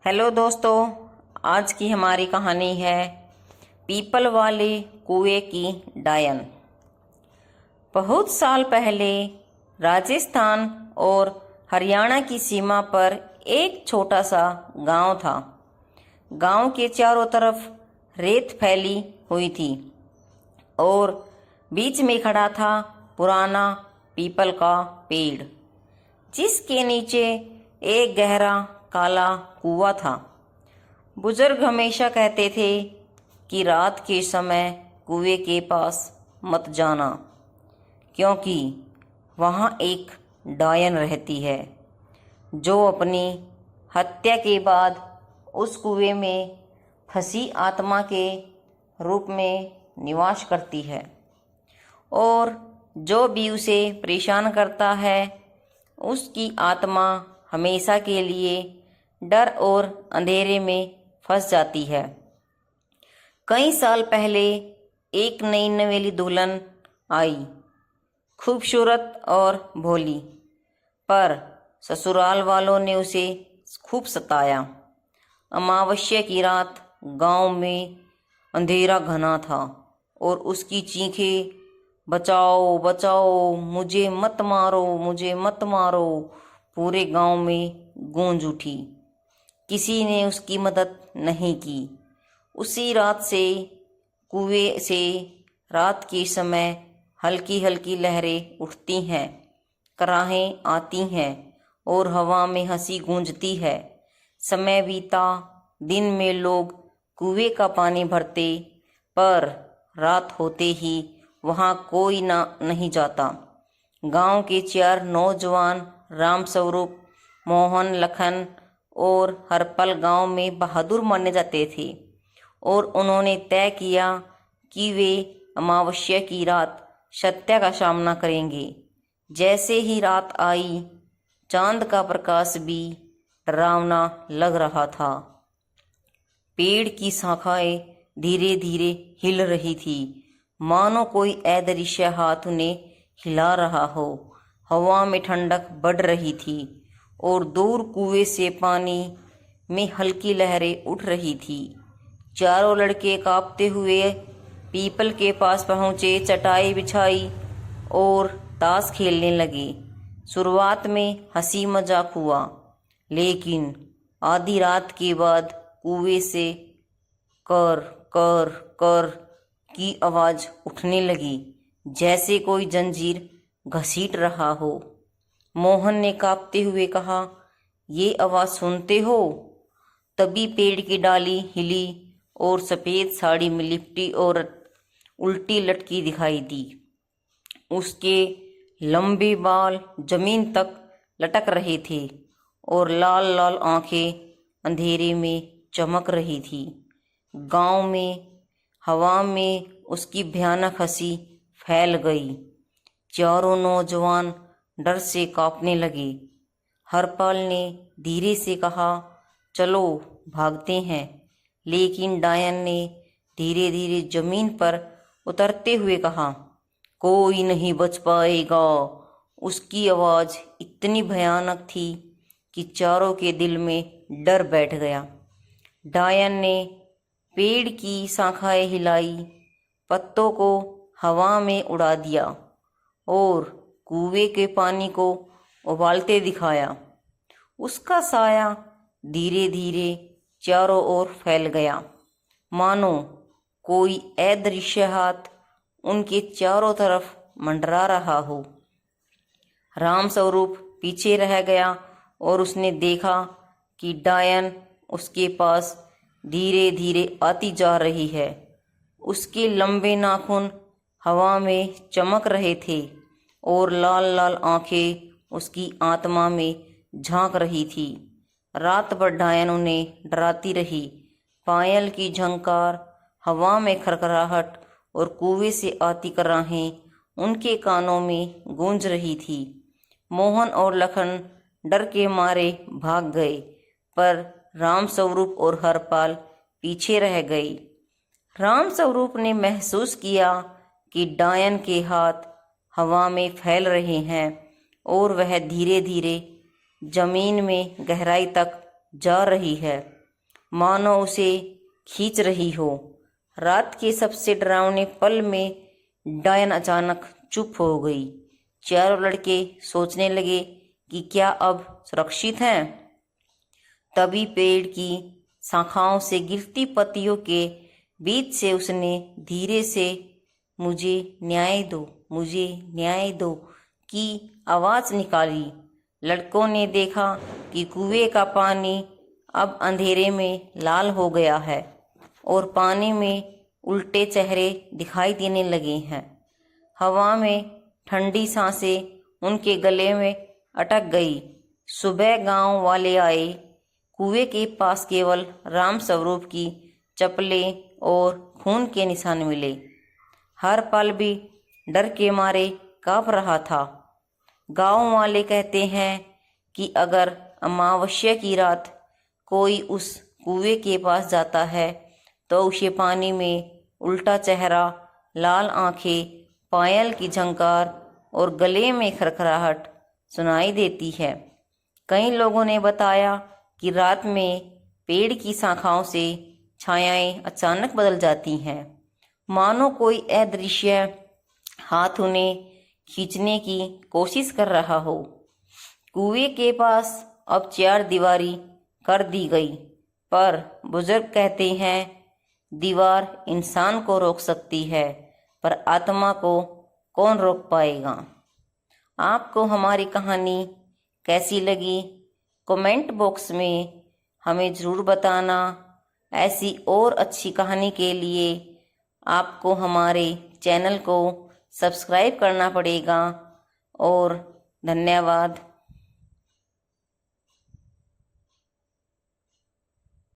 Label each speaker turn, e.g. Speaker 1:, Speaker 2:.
Speaker 1: Hello दोस्तों, आज की हमारी कहानी है पीपल वाले कुएं की डायन। बहुत साल पहले राजस्थान और हरियाणा की सीमा पर एक छोटा सा गांव था। गांव के चारों तरफ रेत फैली हुई थी और बीच में खड़ा था पुराना पीपल का पेड़, जिसके नीचे एक गहरा काला कुआं था। बुजुर्ग हमेशा कहते थे कि रात के समय कुएं के पास मत जाना, क्योंकि वहाँ एक डायन रहती है जो अपनी हत्या के बाद उस कुएं में फंसी आत्मा के रूप में निवास करती है, और जो भी उसे परेशान करता है उसकी आत्मा हमेशा के लिए डर और अंधेरे में फंस जाती है। कई साल पहले एक नई नवेली दुल्हन आई, खूबसूरत और भोली, पर ससुराल वालों ने उसे खूब सताया। अमावस्या की रात गांव में अंधेरा घना था और उसकी चीखें, बचाओ बचाओ, मुझे मत मारो, मुझे मत मारो, पूरे गांव में गूंज उठी। किसी ने उसकी मदद नहीं की। उसी रात से कुएं से रात के समय हल्की हल्की लहरें उठती हैं, कराहें आती हैं और हवा में हंसी गूंजती है। समय बीता, दिन में लोग कुएं का पानी भरते, पर रात होते ही वहाँ कोई नहीं जाता। गांव के चार नौजवान राम स्वरूप, मोहन, लखन और हरपल गांव में बहादुर माने जाते थे और उन्होंने तय किया कि वे अमावस्या की रात सत्या का सामना करेंगे। जैसे ही रात आई, चांद का प्रकाश भी डरावना लग रहा था। पेड़ की शाखाएं धीरे धीरे हिल रही थी, मानो कोई अदृश्य हाथ उन्हें हिला रहा हो। हवा में ठंडक बढ़ रही थी और दूर कुएं से पानी में हल्की लहरें उठ रही थी। चारों लड़के कांपते हुए पीपल के पास पहुंचे, चटाई बिछाई और ताश खेलने लगे। शुरुआत में हंसी मजाक हुआ, लेकिन आधी रात के बाद कुएं से कर कर कर की आवाज उठने लगी, जैसे कोई जंजीर घसीट रहा हो। मोहन ने कांपते हुए कहा, ये आवाज सुनते हो? तभी पेड़ की डाली हिली और सफेद साड़ी में लिपटी औरत उल्टी लटकी दिखाई दी। उसके लंबे बाल जमीन तक लटक रहे थे और लाल लाल आंखें अंधेरे में चमक रही थी। गांव में हवा में उसकी भयानक हंसी फैल गई। चारों नौजवान डर से कांपने लगे। हरपाल ने धीरे से कहा, चलो भागते हैं, लेकिन डायन ने धीरे धीरे जमीन पर उतरते हुए कहा, कोई नहीं बच पाएगा। उसकी आवाज इतनी भयानक थी कि चारों के दिल में डर बैठ गया। डायन ने पेड़ की शाखाएं हिलाई, पत्तों को हवा में उड़ा दिया और कुएं के पानी को उबालते दिखाया। उसका साया धीरे धीरे चारों ओर फैल गया, मानो कोई अदृश्य हाथ उनके चारों तरफ मंडरा रहा हो। राम स्वरूप पीछे रह गया और उसने देखा कि डायन उसके पास धीरे धीरे आती जा रही है। उसके लंबे नाखून हवा में चमक रहे थे और लाल लाल आंखें उसकी आत्मा में झांक रही थी। रात भर डायन उन्हें डराती रही। पायल की झंकार, हवा में खरखराहट और कुएं से आती कराहें उनके कानों में गूंज रही थी। मोहन और लखन डर के मारे भाग गए, पर राम स्वरूप और हरपाल पीछे रह गई। राम स्वरूप ने महसूस किया कि डायन के हाथ हवा में फैल रहे हैं और वह धीरे धीरे जमीन में गहराई तक जा रही है, मानो उसे खींच रही हो। रात के सबसे डरावने पल में डायन अचानक चुप हो गई। चारों लड़के सोचने लगे कि क्या अब सुरक्षित हैं। तभी पेड़ की शाखाओं से गिरती पत्तियों के बीच से उसने धीरे से मुझे न्याय दो, मुझे न्याय दो की आवाज निकाली। लड़कों ने देखा कि कुएं का पानी अब अंधेरे में लाल हो गया है और पानी में उल्टे चेहरे दिखाई देने लगे हैं। हवा में ठंडी सांसें उनके गले में अटक गई। सुबह गांव वाले आए। कुएं के पास केवल राम स्वरूप की चप्पलें और खून के निशान मिले। हर पल भी डर के मारे कांप रहा था। गांव वाले कहते हैं कि अगर अमावस्या की रात कोई उस कुएं के पास जाता है तो उसे पानी में उल्टा चेहरा, लाल आंखें, पायल की झंकार और गले में खरखराहट सुनाई देती है। कई लोगों ने बताया कि रात में पेड़ की शाखाओं से छायाएं अचानक बदल जाती हैं, मानो कोई अदृश्य हाथ उन्हें खींचने की कोशिश कर रहा हो। कुएं के पास अब चार दीवारी कर दी गई, पर बुजुर्ग कहते हैं दीवार इंसान को रोक सकती है, पर आत्मा को कौन रोक पाएगा। आपको हमारी कहानी कैसी लगी कमेंट बॉक्स में हमें ज़रूर बताना। ऐसी और अच्छी कहानी के लिए आपको हमारे चैनल को सब्सक्राइब करना पड़ेगा। और धन्यवाद।